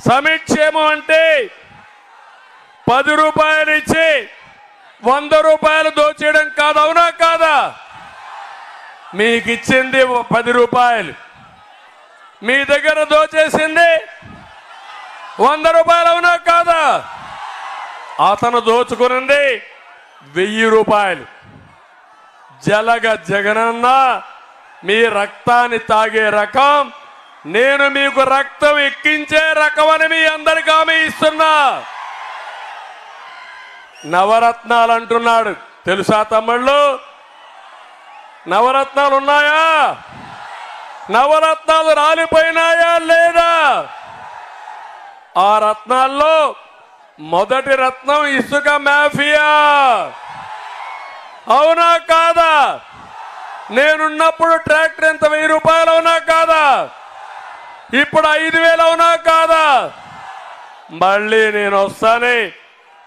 సమిక్షేమం అంటే 10 రూపాయలు ఇచ్చి 100 రూపాయలు దోచేయడం కాదు, అవునా కాదా? మీకు ఇచ్చింది 10 రూపాయలు, మీ దగ్గర దోచేసింది 100 రూపాయలు, అవునా కాదా? అతను దోచుకున్నది 1000 రూపాయలు. జగనన్న మీ రక్తాన్ని తాగే రకం, నేను మీకు రక్తం ఎక్కించే రకం అని మీ అందరికీ హామీ ఇస్తున్నా. నవరత్నాలు అంటున్నాడు, తెలుసా తమ్ముళ్ళు? నవరత్నాలు ఉన్నాయా? నవరత్నాలు రాలిపోయినాయా లేదా? ఆ రత్నాల్లో మొదటి రత్నం ఇసుక మాఫియా, అవునా కాదా? నేనున్నప్పుడు ట్రాక్టర్ ఎంత 1000 రూపాయలు, అవునా కాదా? ఇప్పుడు 5000, అవునా కాదా? మళ్ళీ నేను వస్తానే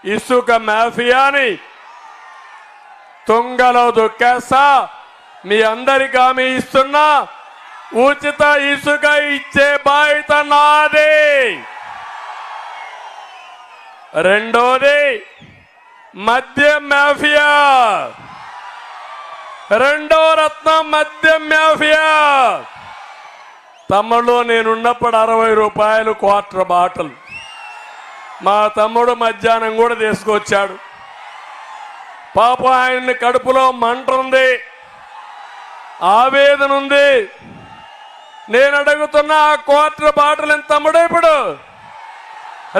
ఇసుక మాఫియాని తుంగలో దొక్కేస్తా. మీ అందరికీ హామీ ఇస్తున్నా, ఉచిత ఇసుక ఇచ్చే బాధ్యత నాది. రెండోది మద్యం మాఫియా, రెండో రత్నం మద్యం మాఫియా. తమ్ముడు నేనున్నప్పుడు 60 రూపాయలు క్వార్టర్ బాటిల్. మా తమ్ముడు మధ్యాహ్నం కూడా తీసుకొచ్చాడు. పాపం ఆయన్ని కడుపులో మంట ఉంది, ఆవేదన ఉంది. నేను అడుగుతున్నా, ఆ క్వార్టర్ బాటిల్ ఎంత తమ్ముడు? ఇప్పుడు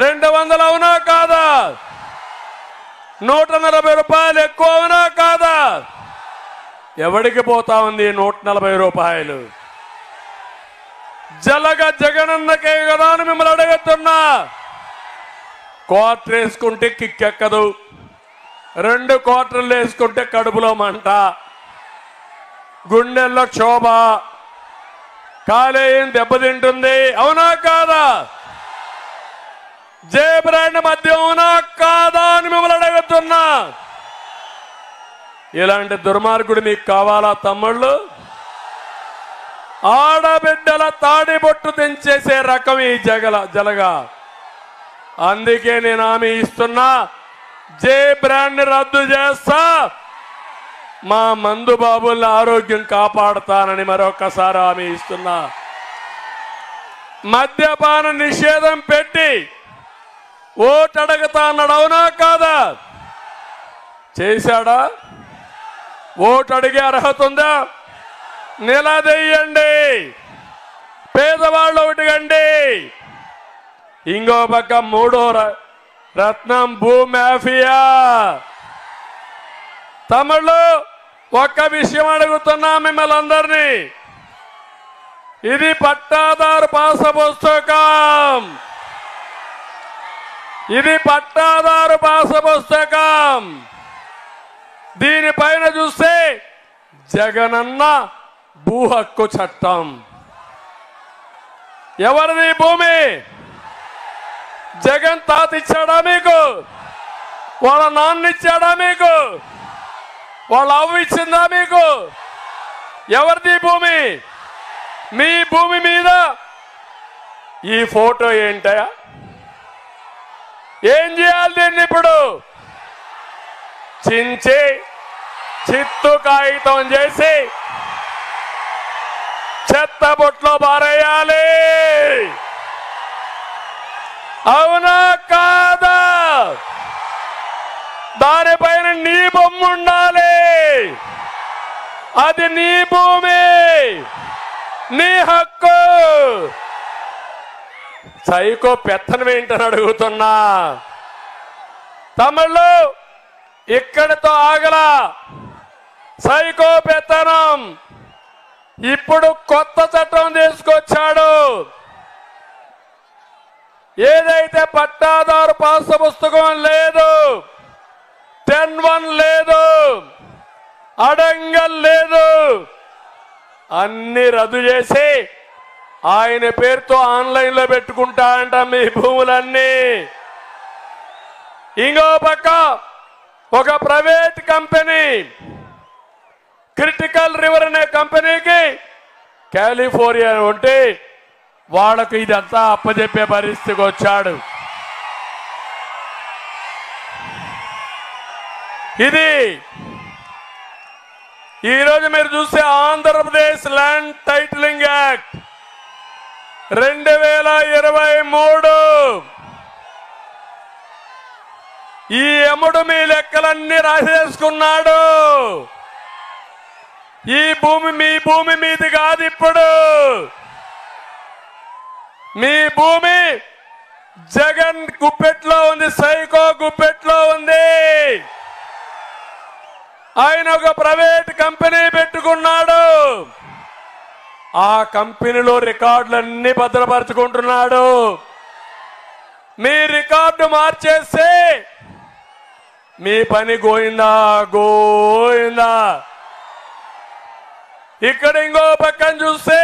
200, అవునా కాదా? 140 రూపాయలు ఎక్కువ, అవునా కాదా? ఎవడికి పోతా ఉంది 140 రూపాయలు? జగనన్నకే కదా అని మిమ్మల్ని అడుగుతున్నా. క్వార్టర్ వేసుకుంటే కిక్కెక్కదు, 2 క్వార్టర్లు వేసుకుంటే కడుపులో మంట, గుండెల్లో క్షోభ, కాలేయం దెబ్బతింటుంది, అవునా కాదా? జే బ్రాండ్ మద్యం, అవునా కాదా అని మిమ్మల్ని అడుగుతున్నా. ఇలాంటి దుర్మార్గుడు మీకు కావాలా తమ్ముళ్ళు? ఆడబిడ్డల తాడిబొట్టు తెంచేసే రకం ఈ జలగా. అందుకే నేను హామీ ఇస్తున్నా, జే బ్రాండ్ రద్దు చేస్తా, మా మందు బాబుల ఆరోగ్యం కాపాడుతానని మరొకసారి హామీ ఇస్తున్నా. మద్యపాన నిషేధం పెట్టి ఓటు అడగతా అన్నాడు, అవునా కాదా? చేశాడా? ఓటు అడిగే అర్హత ఉందా? నిలదీయండి, పేదవాళ్ళు ఒకటిగండి. ఇంకో పక్క మూడో రత్నం భూ మాఫియా. తమిళలో ఒక్క విషయం అడుగుతున్నా మిమ్మల్ని అందరినీ, ఇది పట్టాదారు పాస పుస్తకం, ఇది పట్టాదారు పాస పుస్తకం. దీనిపైన చూస్తే జగనన్న భూ హక్కు చట్టం. ఎవరిది భూమి? జగన్ తాత ఇచ్చాడా మీకు? వాళ్ళ నాన్న ఇచ్చాడా మీకు? వాళ్ళ అవ్వ ఇచ్చిందా మీకు? ఎవరిది భూమి? మీ భూమి మీద ఈ ఫోటో ఏంటయా? ఏం చేయాలి దీన్ని? ఇప్పుడు చించి చిత్తు కాగితం చేసి చెత్త బొట్లో పారేయాలి, అవునా కాదా? దానిపైన నీ బొమ్మ ఉండాలి. అది నీ భూమి, నీ హక్కు. సైకో పెత్తనం ఏంటని అడుగుతున్నా. తమిళలో ఇక్కడితో ఆగలా సైకో పెత్తనం. ఇప్పుడు కొత్త చట్టం తీసుకొచ్చాడు. ఏదైతే పట్టాదారు పాస పుస్తకం లేదు, 10(1) లేదు, అడంగల్ లేదు, అన్ని రద్దు చేసి ఆయన పేరుతో ఆన్లైన్ లో పెట్టుకుంటా అంట మీ భూములన్నీ. ఇంకో పక్క ఒక ప్రైవేట్ కంపెనీ క్రిటికల్ రివర్ అనే కంపెనీకి కాలిఫోర్నియా ఉంటే వాళ్ళకు ఇదంతా అప్పచెప్పే పరిస్థితికి వచ్చాడు. ఇది ఈరోజు మీరు చూస్తే ఆంధ్రప్రదేశ్ ల్యాండ్ టైటిలింగ్ యాక్ట్ 2023 ఈ ఎముడు మీ లెక్కలన్నీ రాసేసుకున్నాడు. ఈ భూమి మీ భూమి మీది కాదు, ఇప్పుడు మీ భూమి జగన్ గుప్పెట్లో ఉంది, సైకో గుప్పెట్లో ఉంది. ఆయన ఒక ప్రైవేట్ కంపెనీ పెట్టుకున్నాడు. ఆ కంపెనీలో రికార్డులన్నీ భద్రపరుచుకుంటున్నాడు. మీ రికార్డు మార్చేస్తే మీ పని గోయిందా గోయిందా. ఇక్కడ ఇంకో పక్కన చూస్తే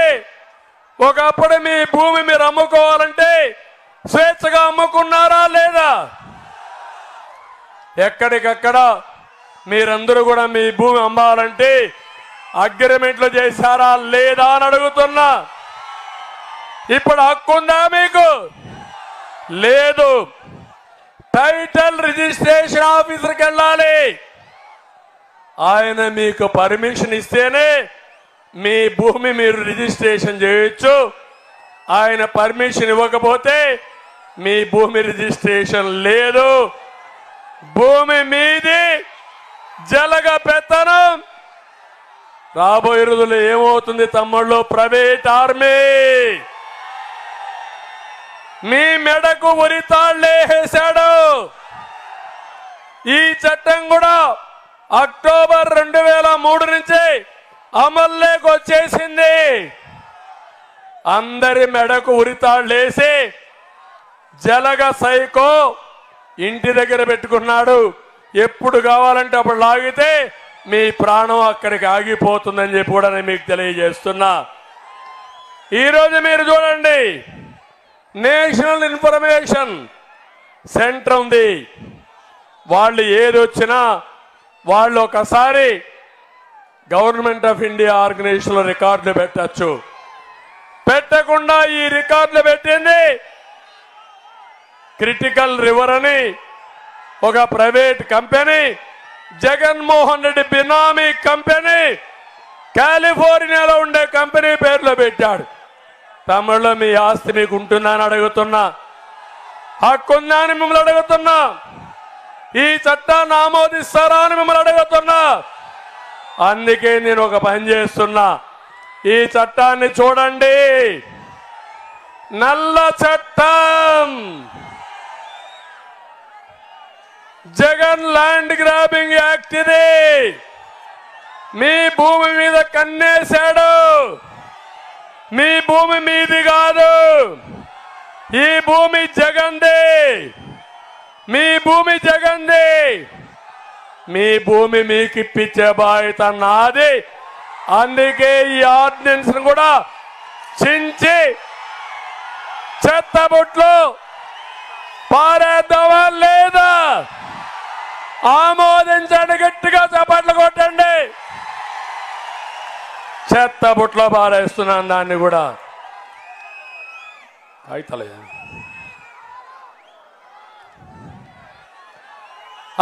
ఒకప్పుడు మీ భూమి మీరు అమ్ముకోవాలంటే స్వేచ్ఛగా అమ్ముకున్నారా లేదా? ఎక్కడికక్కడ మీరందరూ కూడా మీ భూమి అమ్మాలంటే అగ్రిమెంట్లు చేశారా లేదా అని అడుగుతున్నా. ఇప్పుడు హక్కుందా మీకు? లేదు. టైటిల్ రిజిస్ట్రేషన్ ఆఫీసర్కి వెళ్ళాలి. ఆయన మీకు పర్మిషన్ ఇస్తేనే మీ భూమి మీరు రిజిస్ట్రేషన్ చేయొచ్చు. ఆయన పర్మిషన్ ఇవ్వకపోతే మీ భూమి రిజిస్ట్రేషన్ లేదు. భూమి మీది, జలగ పెత్తనం. రాబోయే రోజుల్లో ఏమవుతుంది తమ్ముళ్ళు? ప్రైవేట్ ఆర్మీ మీ మెడకు ఉరితాళ్లేసాడు. ఈ చట్టం కూడా అక్టోబర్ 2003 నుంచి అమల్లోకి వచ్చేసింది. అందరి మెడకు ఉరితాళ్లేసి జలగ సైకో ఇంటి దగ్గర పెట్టుకున్నాడు. ఎప్పుడు కావాలంటే అప్పుడు లాగితే మీ ప్రాణం అక్కడికి ఆగిపోతుందని చెప్పి కూడా నేను మీకు తెలియజేస్తున్నా. ఈరోజు మీరు చూడండి, నేషనల్ ఇన్ఫర్మేషన్ సెంటర్ ఉంది. వాళ్ళు ఏదొచ్చినా వాళ్ళు ఒకసారి గవర్నమెంట్ ఆఫ్ ఇండియా ఆర్గనైజేషన్లో రికార్డులు పెట్టచ్చు. పెట్టకుండా ఈ రికార్డులు పెట్టింది క్రిటికల్ రివర్ అని ఒక ప్రైవేట్ కంపెనీ, జగన్మోహన్ రెడ్డి బినామీ కంపెనీ, కాలిఫోర్నియాలో ఉండే కంపెనీ పేరులో పెట్టాడు. తమిళలో మీ ఆస్తి మీకు ఉంటుందా అని అడుగుతున్నా. హక్కుందా అని మిమ్మల్ని అడుగుతున్నా. ఈ చట్టాన్ని ఆమోదిస్తారా అని మిమ్మల్ని అడుగుతున్నా. అందుకే నేను ఒక పని చేస్తున్నా. ఈ చట్టాన్ని చూడండి. నల్ల చట్టం, జగన్ ల్యాండ్ గ్రాబింగ్ యాక్ట్ ఇది. మీ భూమి మీద కన్నేశాడు. మీ భూమి మీది కాదు, ఈ భూమి జగన్ది. మీ భూమి జగన్ది. మీ భూమి మీకు ఇప్పించే బాధ్యత నాది. అందుకే ఈ ఆర్డినెన్స్ కూడా చించి చెత్తబుట్లో పారేద్దామా లేదా? ఆమోదించండి, గట్టిగా చప్పట్లు కొట్టండి. చెత్తబుట్లో పారేస్తున్నాను దాన్ని కూడా. అయితలేదు.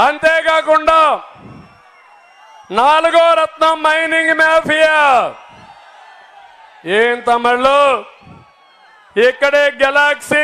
అంతేకాకుండా 4వ రత్నం మైనింగ్ మాఫియా. ఏం తమిళలో ఇక్కడే గెలాక్సీ